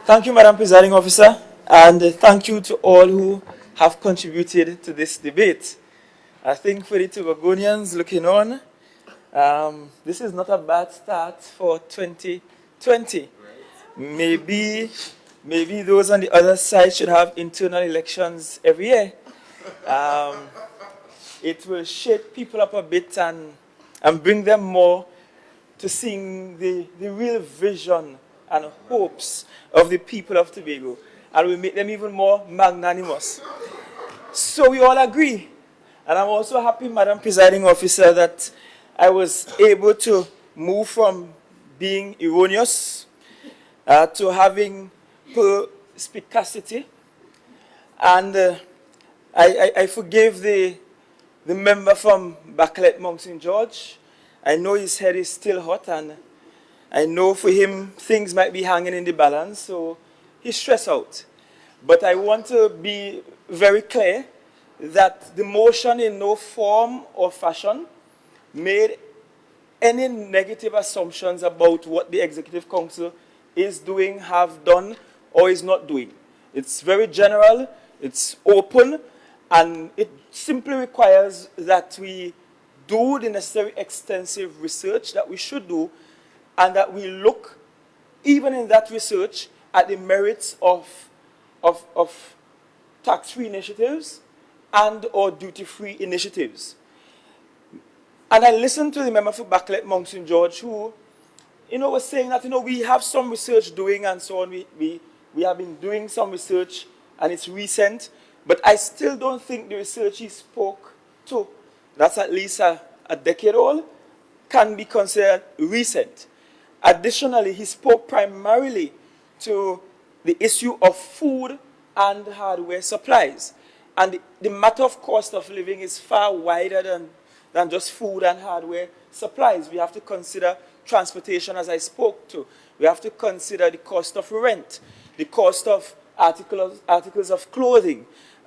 Thank you, Madam Presiding Officer, and thank you to all who have contributed to this debate. I think for the Tobagonians looking on, this is not a bad start for 2020. Maybe those on the other side should have internal elections every year. It will shake people up a bit and bring them more to seeing the real vision and hopes of the people of Tobago, and will make them even more magnanimous. So we all agree, and I'm also happy, Madam Presiding Officer, that I was able to move from being erroneous to having perspicacity, and I forgave the member from Bacalet Mount St. George. I know his head is still hot, and I know for him things might be hanging in the balance, so he's stressed out. But I want to be very clear that the motion in no form or fashion made any negative assumptions about what the Executive Council is doing, have done, or is not doing. It's very general, it's open, and it simply requires that we do the necessary extensive research that we should do, and that we look, even in that research, at the merits of tax-free initiatives and or duty-free initiatives. And I listened to the member for Bacalet Mount St. George who, was saying that, we have some research doing and so on. We have been doing some research and it's recent, but I still don't think the research he spoke to, that's at least a decade old, can be considered recent. Additionally, he spoke primarily to the issue of food and hardware supplies. And the matter of cost of living is far wider than just food and hardware supplies. We have to consider transportation, as I spoke to. We have to consider the cost of rent, the cost of articles of clothing,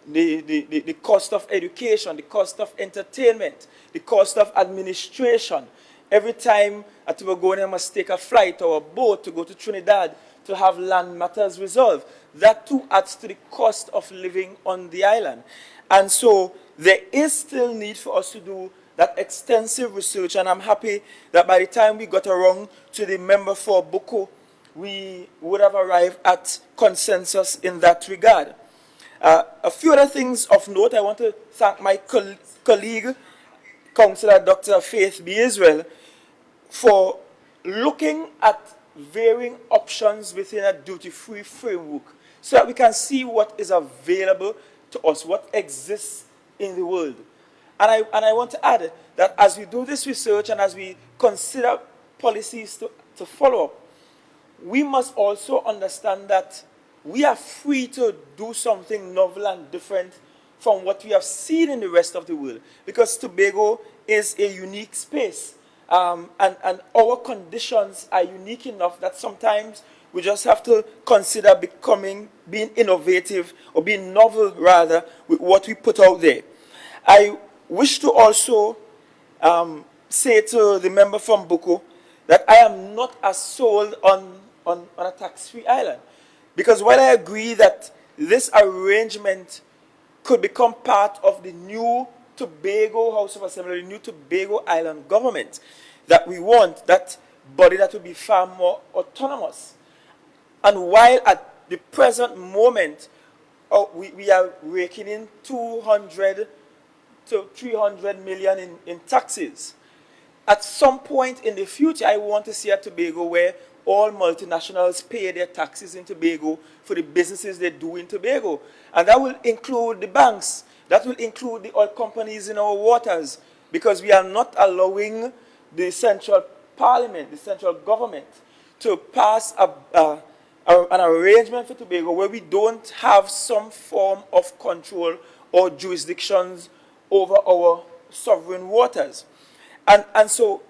the cost of education, the cost of entertainment, the cost of administration. Every time a Tobagonian must take a flight or a boat to go to Trinidad to have land matters resolved, that too adds to the cost of living on the island. And so there is still need for us to do that extensive research, and I'm happy that by the time we got around to the member for Boko, we would have arrived at consensus in that regard. A few other things of note. I want to thank my colleague, Councillor Dr. Faith B. Israel, for looking at varying options within a duty-free framework so that we can see what is available to us, what exists in the world. And I want to add that as we do this research and as we consider policies to follow up, we must also understand that we are free to do something novel and different from what we have seen in the rest of the world, because Tobago is a unique space, and our conditions are unique enough that sometimes we just have to consider being innovative, or being novel rather, with what we put out there. I wish to also say to the member from Boko that I am not as sold on a tax-free island, because while I agree that this arrangement could become part of the new Tobago House of Assembly, the new Tobago Island government that we want, that body that will be far more autonomous. And while at the present moment, we are raking in 200 to 300 million in taxes, at some point in the future, I want to see a Tobago where all multinationals pay their taxes in Tobago for the businesses they do in Tobago. And that will include the banks. That will include the oil companies in our waters, because we are not allowing the central parliament, the central government, to pass an arrangement for Tobago where we don't have some form of control or jurisdictions over our sovereign waters. And so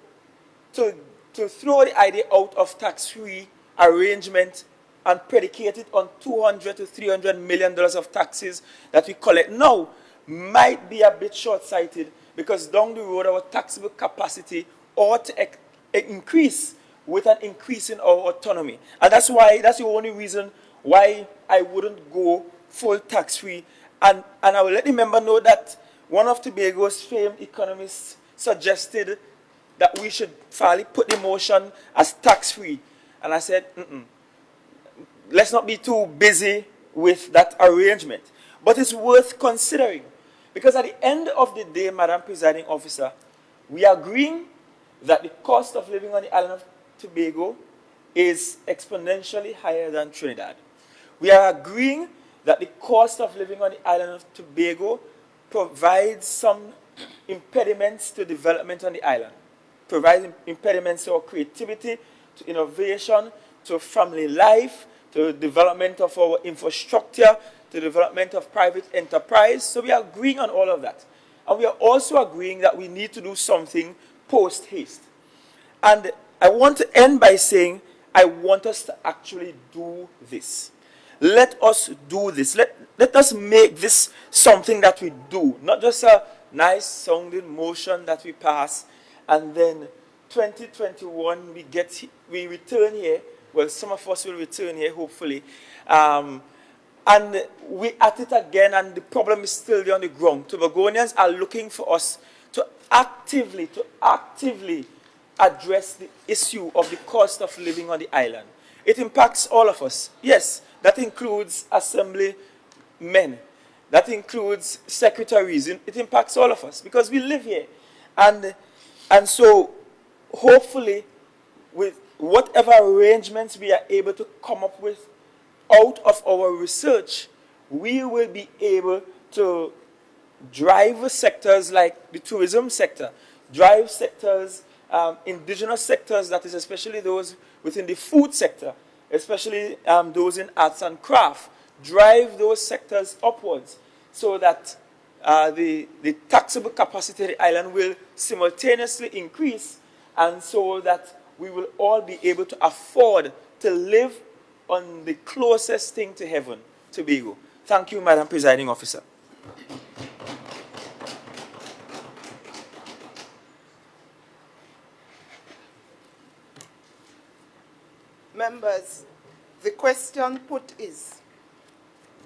to throw the idea out of tax-free arrangement and predicate it on $200 to $300 million of taxes that we collect now might be a bit short-sighted, because down the road our taxable capacity ought to increase with an increase in our autonomy. And that's the only reason why I wouldn't go full tax-free. And I will let the member know that one of Tobago's famed economists suggested that we should finally put the motion as tax-free. And I said, let's not be too busy with that arrangement. But it's worth considering. Because at the end of the day, Madam Presiding Officer, we are agreeing that the cost of living on the island of Tobago is exponentially higher than Trinidad. We are agreeing that the cost of living on the island of Tobago provides some impediments to development on the island, provides impediments to our creativity, to innovation, to family life, to development of our infrastructure, to development of private enterprise. So we are agreeing on all of that. And we are also agreeing that we need to do something post-haste. And I want to end by saying, I want us to actually do this. Let us do this. Let us make this something that we do, not just a nice sounding motion that we pass, and then 2021 we return here. Well, some of us will return here, hopefully. And we at it again, and the problem is still there on the ground. Tobagonians are looking for us to actively address the issue of the cost of living on the island. It impacts all of us. Yes, that includes assemblymen. That includes secretaries. It impacts all of us because we live here. And so hopefully with whatever arrangements we are able to come up with out of our research, we will be able to drive sectors like the tourism sector, drive sectors, indigenous sectors, that is especially those within the food sector, especially those in arts and craft, drive those sectors upwards so that the taxable capacity of the island will simultaneously increase, and so that we will all be able to afford to live on the closest thing to heaven, Tobago. Thank you, Madam Presiding Officer. Members, the question put is,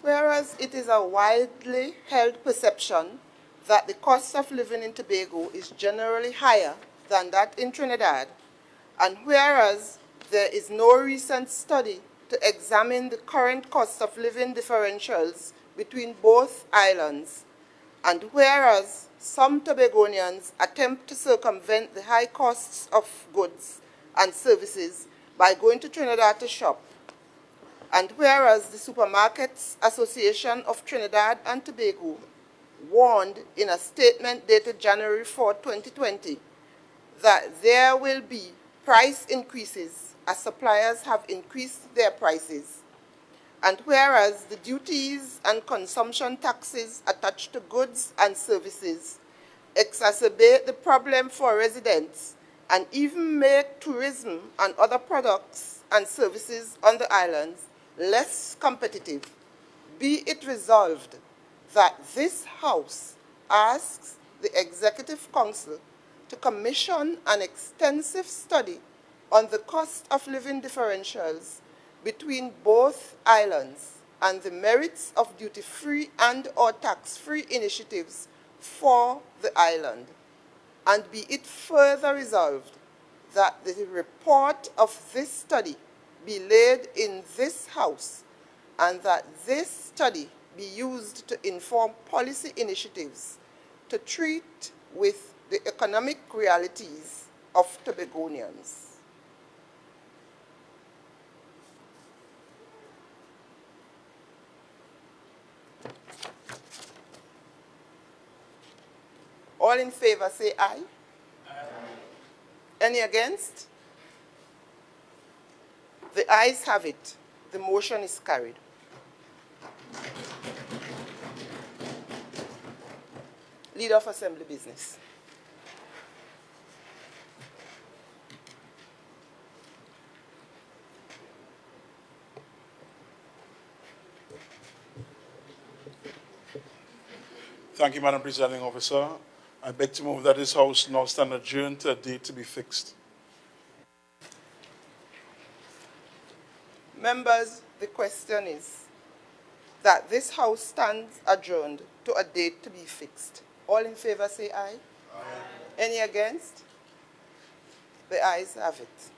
whereas it is a widely held perception that the cost of living in Tobago is generally higher than that in Trinidad, and whereas there is no recent study to examine the current cost of living differentials between both islands, and whereas some Tobagonians attempt to circumvent the high costs of goods and services by going to Trinidad to shop, and whereas the Supermarkets Association of Trinidad and Tobago warned in a statement dated January 4, 2020, that there will be price increases as suppliers have increased their prices, and whereas the duties and consumption taxes attached to goods and services exacerbate the problem for residents and even make tourism and other products and services on the islands less competitive, be it resolved that this House asks the Executive Council to commission an extensive study on the cost of living differentials between both islands and the merits of duty-free and/or tax-free initiatives for the island. And be it further resolved that the report of this study be laid in this House, and that this study be used to inform policy initiatives to treat with the economic realities of Tobagonians. All in favor say aye. Aye. Any against? The ayes have it. The motion is carried. Leader of Assembly Business. Thank you, Madam Presiding Officer. I beg to move that this House now stand adjourned to a date to be fixed. Members, the question is that this House stands adjourned to a date to be fixed. All in favor say aye. Aye. Any against? The ayes have it.